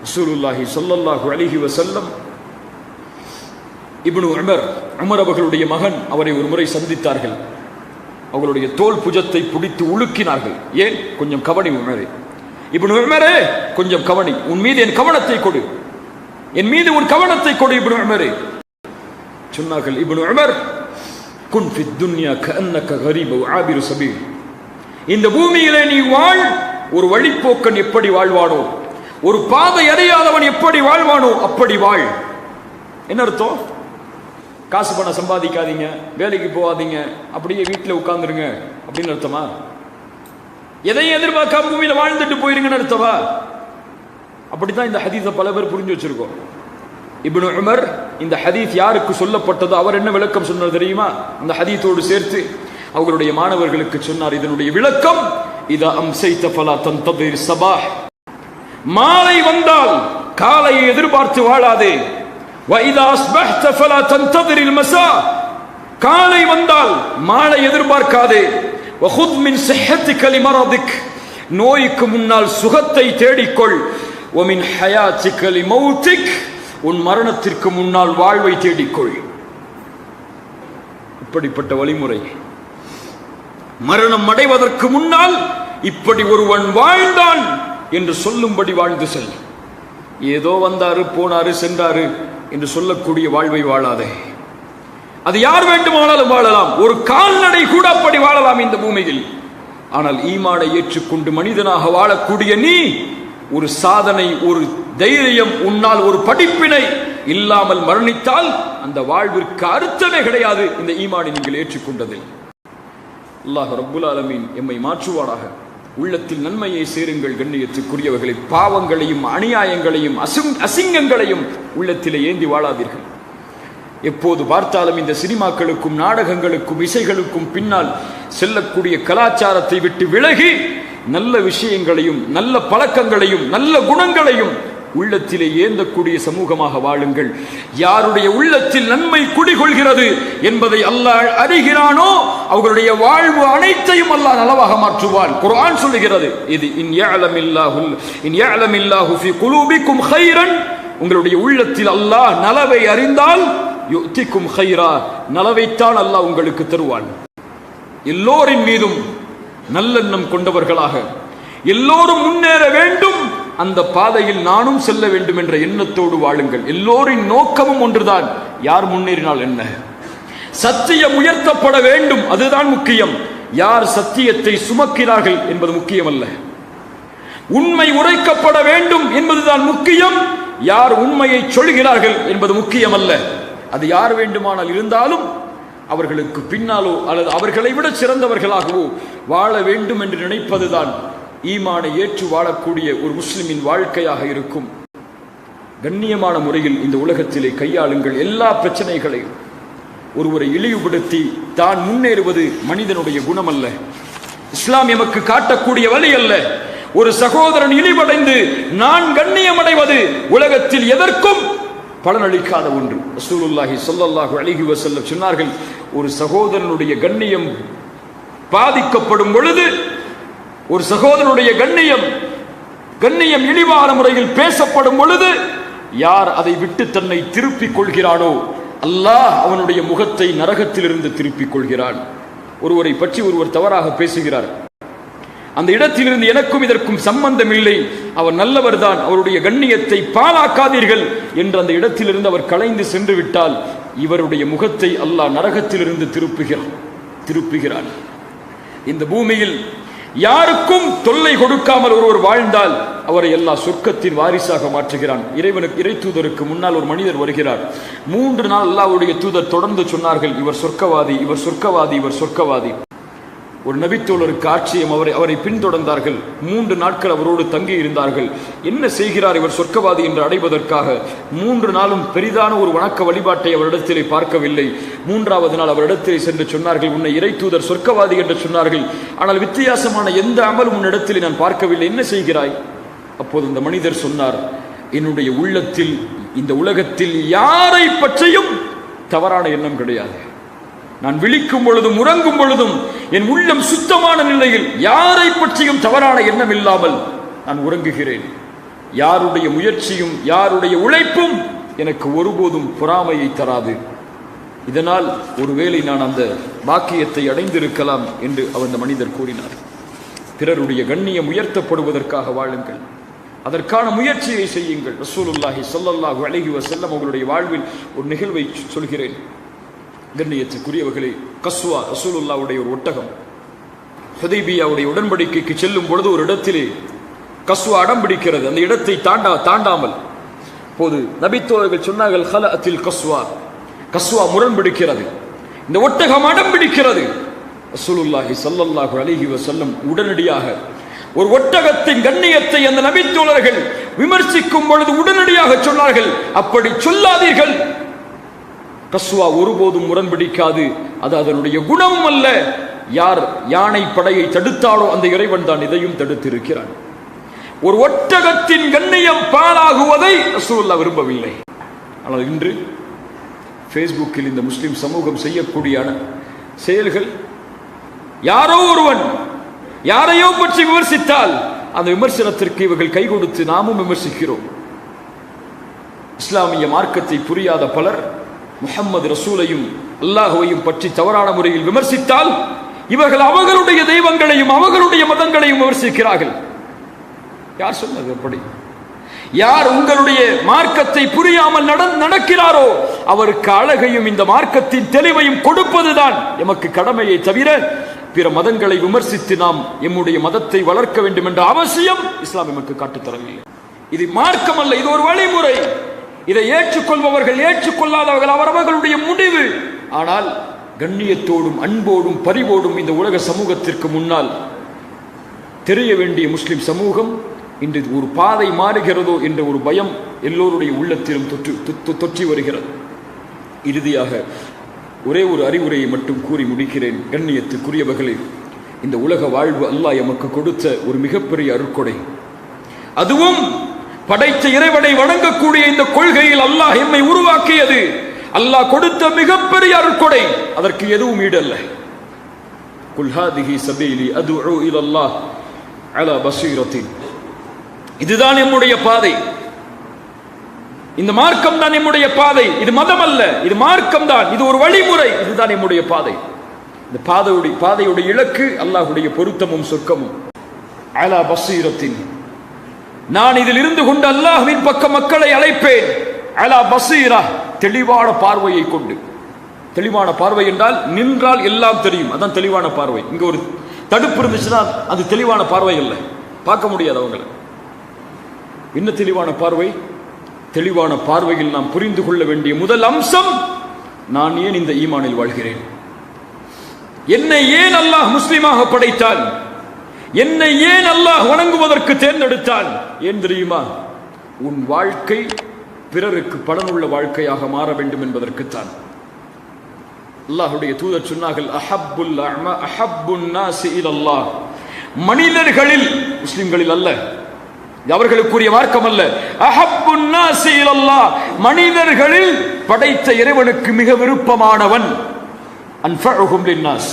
ரசூலுல்லாஹி ஸல்லல்லாஹு அலைஹி வஸல்லம் இப்னு உமர் அவர்களுடைய மகன் அவரை ஒரு முறை சந்தித்தார்கள். அவர்களுடைய தோல் புஜத்தை பிடித்து உலுக்கினார்கள். ஏன்? கொஞ்சம் கவனி உமரே, இப்னு உமரே கொஞ்சம் கவனி, உன் மீது என் கவனத்தை கொடு, என் மீது உன் கவனத்தை கொடு இப்னு உமரே. சொன்னார்கள், இப்னு உமர், குன் ஃபித் துன்யா கஅன்னக கரீப் வ ஆபிரு சபீல். இந்த பூமியிலே நீ வாழ், ஒரு வழிப்போக்கன் எப்படி வாழ்வானோ, ஒரு பாதை அறியாதவன் எப்படி வாழ்வானோ அப்படி வாழ். என்ன அர்த்தம்? காசு பணம் சம்பாதிக்காதீங்க, வேலைக்கு போகாதீங்க, அப்படியே வீட்டில் உட்கார்ந்துருங்க அப்படின்னு அர்த்தமா? எதையும் எதிர்பார்க்காம பூமியில வாழ்ந்துட்டு போயிருங்கன்னு அர்த்தமா? அப்படித்தான் இந்த ஹதீஸை பல பேர் புரிஞ்சு வச்சிருக்கோம். இப்னு உமர் இந்த ஹதீஸ் யாருக்கு சொல்லப்பட்டதோ அவர் என்ன விளக்கம் சொன்னார் தெரியுமா? அந்த ஹதீஸோடு சேர்த்து அவர்களுடைய மாணவர்களுக்கு சொன்னார், இதனுடைய விளக்கம், இதா அம்சைத ஃபலா தன்ததிர் ஸபாஹ், மாலை வந்தால் காலையை எதிர்பார்த்து வாழாதே. وَإِذَا أَصْبَحْتَ فَلَا تَنْتَظِرِ الْمَسَاءَ, காலை வந்தால் மாலை எதிர்பார்க்காதே. وَخُذْ مِنْ صِحَّتِكَ لِمَرَضِكَ, நோய்க்கு முன்னால் சுகத்தை தேடிக்கொள். وَمِنْ حَيَاتِكَ لِمَوْتِكَ, உன் மரணத்திற்கு முன்னால் வாழ்வை தேடிக்கொள். இப்படிப்பட்ட வழிமுறை. மரணம் அடைவதற்கு முன்னால் இப்படி ஒருவன் வாழ்ந்தான் என்று சொல்லும்படி வாழ்ந்து செல். ஏதோ வந்தாரு போனாரு சென்றாரு என்று சொல்லக்கூடிய வாழ்வை வாழாதே. அது யார் வேண்டுமானாலும் வாழலாம், ஒரு கால்நடை கூட அப்படி வாழலாம் இந்த பூமியில். ஆனால் ஈமானை ஏற்றுக்கொண்டு மனிதனாக வாழக்கூடிய நீ ஒரு சாதனை, ஒரு தைரியம், உன்னால் ஒரு படிப்பினை இல்லாமல் மரணித்தால் அந்த வாழ்விற்கு அர்த்தமே கிடையாது. இந்த ஈமானை நீங்கள் ஏற்றுக்கொண்டதில் அல்லாஹ் ரப்புல் ஆலமீன் எம்மை மாற்றுவாராக. உள்ளத்தில் நன்மையை சேருங்கள் கண்ணியத்துக்குரியவர்களை. பாவங்களையும் அநியாயங்களையும் அசிங்கங்களையும் உள்ளத்திலே ஏந்தி வாழாதீர்கள். எப்போது பார்த்தாலும் இந்த சினிமாக்களுக்கும் நாடகங்களுக்கும் இசைகளுக்கும் பின்னால் செல்லக்கூடிய கலாச்சாரத்தை விட்டு விலகி நல்ல விஷயங்களையும் நல்ல பழக்கங்களையும் நல்ல குணங்களையும் உள்ளத்திலே ஏந்தக்கூடிய சமூகமாக வாழுங்கள். யாருடைய உள்ளத்தில் நன்மை குடிகொள்கிறது என்பதை அல்லாஹ் அறிகிறானோ அவர்களுடைய வாழ்வு அனைத்தையும் அல்லாஹ் நலவாக மாற்றுவான். குர்ஆன் சொல்லுகிறது, இது இன் யஅலமில்லாஹு ஃபீ குலூபிக்கும் கைரன், உங்களுடைய உள்ளத்தில் அல்லாஹ் நலவை அறிந்தால் யுத்திக்கும் கைரா, நலவைத்தான் அல்லாஹ் உங்களுக்கு தருவான். எல்லோரின் மீதும் நல்லெண்ணம் கொண்டவர்களாக, எல்லோரும் முன்னேற வேண்டும், அந்த பாதையில் நானும் செல்ல வேண்டும் என்ற எண்ணத்தோடு வாழுங்கள். எல்லோரின் நோக்கமும் ஒன்றுதான், யார் முன்னேறினால் என்ன, சத்தியம் உயர்த்தப்பட வேண்டும், அதுதான் முக்கியம். யார் சத்தியத்தை சுமக்கிறார்கள் என்பது முக்கியம் அல்ல. உண்மை உரைக்கப்பட வேண்டும் என்பதுதான் முக்கியம். யார் உண்மையை சொல்கிறார்கள் என்பது முக்கியம் அல்ல. அது யார் வேண்டுமானால் இருந்தாலும் அவர்களுக்கு பின்னாலோ அல்லது அவர்களை விட சிறந்தவர்களாகவோ வாழ வேண்டும் என்று நினைப்பதுதான் ஈமானை ஏற்று வாழக்கூடிய ஒரு முஸ்லிமின் வாழ்க்கையாக இருக்கும். கண்ணியமான முறையில் இந்த உலகத்திலே கையாளுங்கள் எல்லா பிரச்சனைகளையும். ஒருவரை இழிவுபடுத்தி தான் முன்னேறுவது மனிதனுடைய குணம் அல்ல, இஸ்லாம் எமக்கு காட்டக்கூடிய வழி அல்ல. ஒரு சகோதரன் இழிவடைந்து நான் கண்ணியமடைவது உலகத்தில் எதற்கும் பலனளிக்காத ஒன்று. ரசூலுல்லாஹி ஸல்லல்லாஹு அலைஹி வஸல்லம் சொன்னார்கள், ஒரு சகோதரனுடைய கண்ணியம் பாதிக்கப்படும் பொழுது, ஒரு சகோதரனுடைய கண்ணியம் இழிவான முறையில் பேசப்படும் பொழுது, யார் அதை விட்டு தன்னை திருப்பிக் கொள்கிறானோ அல்லாஹ் அவனுடைய முகத்தை நரகத்திலிருந்து திருப்பிக் கொள்கிறான். ஒருவரை பற்றி ஒருவர் தவறாக பேசுகிறார், அந்த இடத்திலிருந்து எனக்கும் இதற்கும் சம்பந்தம் இல்லை, அவர் நல்லவர் தான், அவருடைய கண்ணியத்தை பாழாக்காதீர்கள் என்று அந்த இடத்திலிருந்து அவர் கலைந்து சென்று விட்டால் இவருடைய முகத்தை அல்லாஹ் நரகத்திலிருந்து திருப்புகிறான். இந்த பூமியில் யாருக்கும் தொல்லை கொடுக்காமல் ஒருவர் வாழ்ந்தால் அவரை அல்லாஹ் சொர்க்கத்தின் வாரிசாக மாற்றுகிறான். இறை தூதருக்கு முன்னால் ஒரு மனிதர் வருகிறார். 3 நாள் அல்லாஹ்வுடைய தூதர் தொடர்ந்து சொன்னார்கள், இவர் சொர்க்கவாதி, இவர் சொர்க்கவாதி, இவர் சொர்க்கவாதி. ஒரு நபித்தோழருக்கு ஆட்சியம், அவரை பின்தொடர்ந்தார்கள். 3 நாட்கள் அவரோடு தங்கி இருந்தார்கள். என்ன செய்கிறார் இவர் சொர்க்கவாதி என்று அடைவதற்காக? 3 நாளும் பெரிதான ஒரு வணக்க வழிபாட்டை அவரிடத்திலே பார்க்கவில்லை. 3வது நாள் அவரிடத்திலே சென்று சொன்னார்கள், உன்னை இறை தூதர் சொர்க்கவாதி என்று சொன்னார்கள், ஆனால் வித்தியாசமான எந்த அமலும் உன்னிடத்திலே நான் பார்க்கவில்லை, என்ன செய்கிறாய்? அப்போது இந்த மனிதர் சொன்னார், என்னுடைய உள்ளத்தில் இந்த உலகத்தில் யாரை பற்றியும் தவறான எண்ணம் கிடையாது. நான் விழிக்கும் பொழுதும் உறங்கும் பொழுதும் என் உள்ளம் சுத்தமான நிலையில் யாரை பற்றியும் தவறான எண்ணம் இல்லாமல் நான் உறங்குகிறேன். யாருடைய முயற்சியும் யாருடைய உழைப்பும் எனக்கு ஒருபோதும் பொறாமையை தராது. இதனால் ஒருவேளை நான் அந்த பாக்கியத்தை அடைந்திருக்கலாம் என்று அந்த மனிதர் கூறினார். பிறருடைய கண்ணியம் உயர்த்தப்படுவதற்காக வாழுங்கள், அதற்கான முயற்சியை செய்யுங்கள். ரசூலுல்லாஹி ஸல்லல்லாஹு அலைஹி வஸல்லம் அவர்களுடைய வாழ்வில் ஒரு நிகழ்வை சொல்கிறேன். கண்ணியத்துக்குரியவர்களே, கஸ்வா ரசூலுல்லாஹ்வுடைய ஒரு ஒட்டகம் ஹுதைபியாவுடைய உடன்படிக்கைக்கு செல்லும் பொழுது ஒரு இடத்திலே கஸ்வா அடம் பிடிக்கிறது. அந்த இடத்தை தாண்டாமல் போது நபித்தோழர்கள் சொன்னார்கள், ஹலஅத்தில் கஸ்வா, கஸ்வா முரண் பிடிக்கிறது, இந்த ஒட்டகம் அடம் பிடிக்கிறது. ரசூலுல்லாஹி ஸல்லல்லாஹு அலைஹி வஸல்லம் உடனடியாக ஒரு ஒட்டகத்தின் கண்ணியத்தை அந்த நபித்தோழர்கள் விமர்சிக்கும் பொழுது உடனடியாக சொன்னார்கள், அப்படி சொல்லாதீர்கள், கஸ்வா ஒருபோதும் முரண்பிடிக்காது, அது அதனுடைய குணம் அல்ல. யார் யானை படையை தடுத்தாலோ அந்த இறைவன் தான் இதையும் தடுத்திருக்கிறான். ஒரு ஒட்டகத்தின் கண்ணியம் பாழாகுவதை ரசூலுல்லாஹ் விரும்பவில்லை. ஆனால் இன்று ஃபேஸ்புக்கில் இந்த முஸ்லிம் சமூகம் செய்யக்கூடிய செயல்கள், யாரோ ஒருவன் யாரையோ பற்றி விமர்சித்தால் அந்த விமர்சனத்திற்கு இவர்கள் கை கொடுத்து நாமும் விமர்சிக்கிறோம். இஸ்லாமிய மார்க்கத்தை புரியாத பலர் முஹம்மது ரசூலையும் அல்லாஹுவையும் பற்றி தவறான முறையில் விமர்சித்தால் இவர்கள் அவர்களுடைய தெய்வங்களையும் அவர்களுடைய மதங்களையும் விமர்சிக்கிறார்கள். யார் சொன்னது அப்படி? யார் உங்களுடைய மார்க்கத்தை புரியாமல் நடக்கிறாரோ அவருக்கு அழகையும் இந்த மார்க்கத்தின் தெளிவையும் கொடுப்பதுதான் எமக்கு கடமையை தவிர பிற மதங்களை விமர்சித்து நாம் எம்முடைய மதத்தை வளர்க்க வேண்டும் என்ற அவசியம் இஸ்லாம் எமக்கு காட்டுத்தரவில்லை. இது மார்க்கம் அல்ல, இது ஒரு வழிமுறை. இதை ஏற்றுக்கொள்பவர்கள் ஏற்றுக்கொள்ளாதவர்கள் அவரவர்களுடைய முடிவு. ஆனால் கண்ணியத்தோடும் அன்போடும் பரிவோடும் இந்த உலக சமூகத்திற்கு முன்னால் தெரிய வேண்டிய முஸ்லிம் சமூகம் இன்று ஒரு பாதை மாறுகிறதோ என்ற ஒரு பயம் எல்லோருடைய உள்ளத்திலும் தொற்றி வருகிறது. இறுதியாக ஒரே ஒரு அறிவுரையை மட்டும் கூறி முடிக்கிறேன். கண்ணியத்துக்குரியவர்களே, இந்த உலக வாழ்வு அல்லாஹ் எமக்கு கொடுத்த ஒரு மிகப்பெரிய அருட்கொடை. அதுவும் படைத்த இறைவனை வணங்கக்கூடிய இந்த கொள்கையில் அல்லாஹ் எம்மை உருவாக்கியது. அல்லாஹ் கொடுத்த மிகப்பெரிய அருட்கொடை, அதற்கு எதுவும் ஈடல்ல. குல் ஹாதிஹி சபீலி அதுஉ இலல்லாஹ் அலா பஸீரத்தின். இதுதான் நம்முடைய பாதை, இந்த மார்க்கம் தான் நம்முடைய பாதை. இது மதம் அல்ல, இது மார்க்கம் தான், இது ஒரு வழிமுறை, இதுதான் நம்முடைய பாதை. இந்த பாதையுடைய இலக்கு அல்லாஹ்வுடைய பொருத்தமும் சொர்க்கமும். அலா பஸீரத்தின், நான் இதில் இருந்து கொண்டு அல்லாஹ்வின் பக்கம் மக்களை அழைப்பேன். அலா பஸீரா, தெளிவான பார்வையை கொண்டு. தெளிவான பார்வை என்றால் நின்றால் எல்லாம் தெரியும், அதான் தெளிவான பார்வை. இங்க ஒரு தடுப்பு இருந்துச்சுன்னா அது தெளிவான பார்வை இல்லை, பார்க்க முடியாது அவங்களை. என்ன தெளிவான பார்வை? தெளிவான பார்வையில் நாம் புரிந்து கொள்ள வேண்டிய முதல் அம்சம், நான் ஏன் இந்த ஈமானில் வாழ்கிறேன், என்னை ஏன் அல்லாஹ் முஸ்லிமாக படைத்தான், என்னை ஏன் அல்லாஹ் வணங்குவதற்கு தேர்ந்தெடுத்தான். ஏன் தெரியுமா? உன் வாழ்க்கை பிறருக்கு பலனுள்ள வாழ்க்கையாக மாற வேண்டும் என்பதற்குத்தான். அல்லாஹ்வுடைய தூதர் சொன்னார்கள், அஹப்புன் நாஸி இலல்லாஹ், மனிதர்களில், முஸ்லிம்களில் அல்ல, அவர்களுக்குரிய மார்க்கம் அல்ல, அஹப்புன் நாஸி இலல்லாஹ், மனிதர்களில் படைத்த இறைவனுக்கு மிக விருப்பமானவன், அன்ஃபஉஹும் லின்னாஸ்,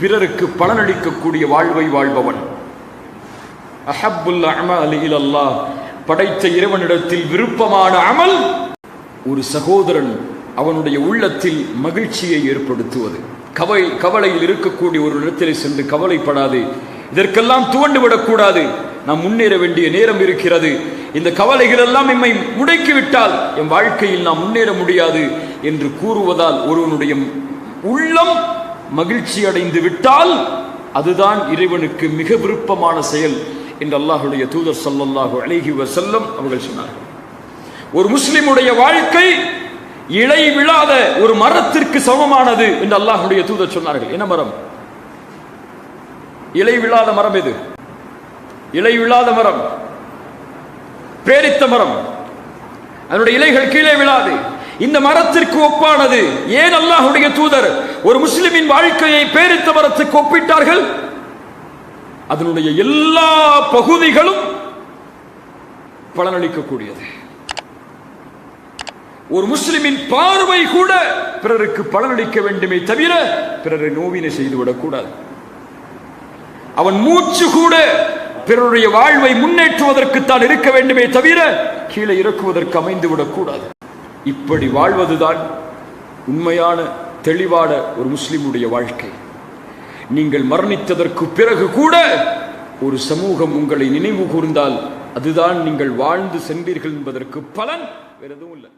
பிறருக்கு பலனளிக்கக்கூடிய வாழ்வை வாழ்பவன். அஹப்புல் அமாலி இலல்லாஹ், படைத்த இறைவனிடத்தில் விருப்பமான அமல், ஒரு சகோதரன் அவனுடைய உள்ளத்தில் மகிழ்ச்சியை ஏற்படுத்துவது. கவலையில் இருக்கக்கூடிய ஒரு இடத்திலே சென்று கவலைப்படாது, இதற்கெல்லாம் துவண்டு விடக்கூடாது, நாம் முன்னேற வேண்டிய நேரம் இருக்கிறது, இந்த கவலைகள் எல்லாம் எம்மை முடக்கிவிட்டால் என் வாழ்க்கையில் நாம் முன்னேற முடியாது என்று கூறுவதால் ஒருவனுடைய உள்ளம் மகிழ்ச்சி அடைந்து விட்டால் அதுதான் இறைவனுக்கு மிக விருப்பமான செயல் என்று அல்லாஹ்வுடைய தூதர் ஸல்லல்லாஹு அலைஹி வஸல்லம் அவர்கள் சொன்னார்கள். ஒரு முஸ்லிமுடைய வாழ்க்கை இலை விழாத ஒரு மரத்திற்கு சமமானது என்று அல்லாஹ்வுடைய தூதர் சொன்னார்கள். என்ன மரம்? இலை விழாத மரம் எது? இலை விழாத மரம் பேரித்த மரம், அதனுடைய இலைகள் கீழே விழாது. இந்த மரத்திற்கு ஒப்பானது. ஏன் அல்லாஹ்வுடைய தூதர் ஒரு முஸ்லிமின் வாழ்க்கையை பேரித்த மரத்துக்கு ஒப்பிட்டார்கள்? அதனுடைய எல்லா பகுதிகளும் பலனளிக்கக்கூடியது. ஒரு முஸ்லிமின் பார்வை கூட பிறருக்கு பலனளிக்க வேண்டுமே தவிர பிறரை நோவினை செய்துவிடக் கூடாது. அவன் மூச்சு கூட பிறருடைய வாழ்வை முன்னேற்றுவதற்குத்தான் இருக்க வேண்டுமே தவிர கீழே இறக்குவதற்கு அமைந்துவிடக் கூடாது. இப்படி வாழ்வதுதான் உண்மையான தெளிவான ஒரு முஸ்லிமுடைய வாழ்க்கை. நீங்கள் மரணித்ததற்கு பிறகு கூட ஒரு சமூகம் உங்களை நினைவு கூர்ந்தால் அதுதான் நீங்கள் வாழ்ந்து சென்றீர்கள் என்பதற்கு பலன் வேற எதுவும் இல்லை.